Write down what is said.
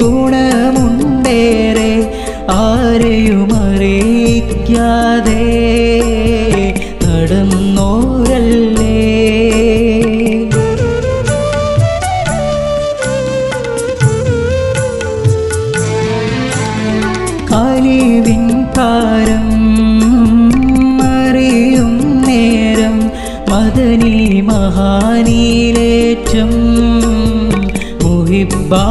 ഗുണമുണ്ടേറെ ആരെയും അറിയിക്കാതെ നടന്നോരല്ലേ. അലിവിൻ താരം അറിയും നേരം മദനി മഹാനീലേറ്റം മുഹിബ്ബാ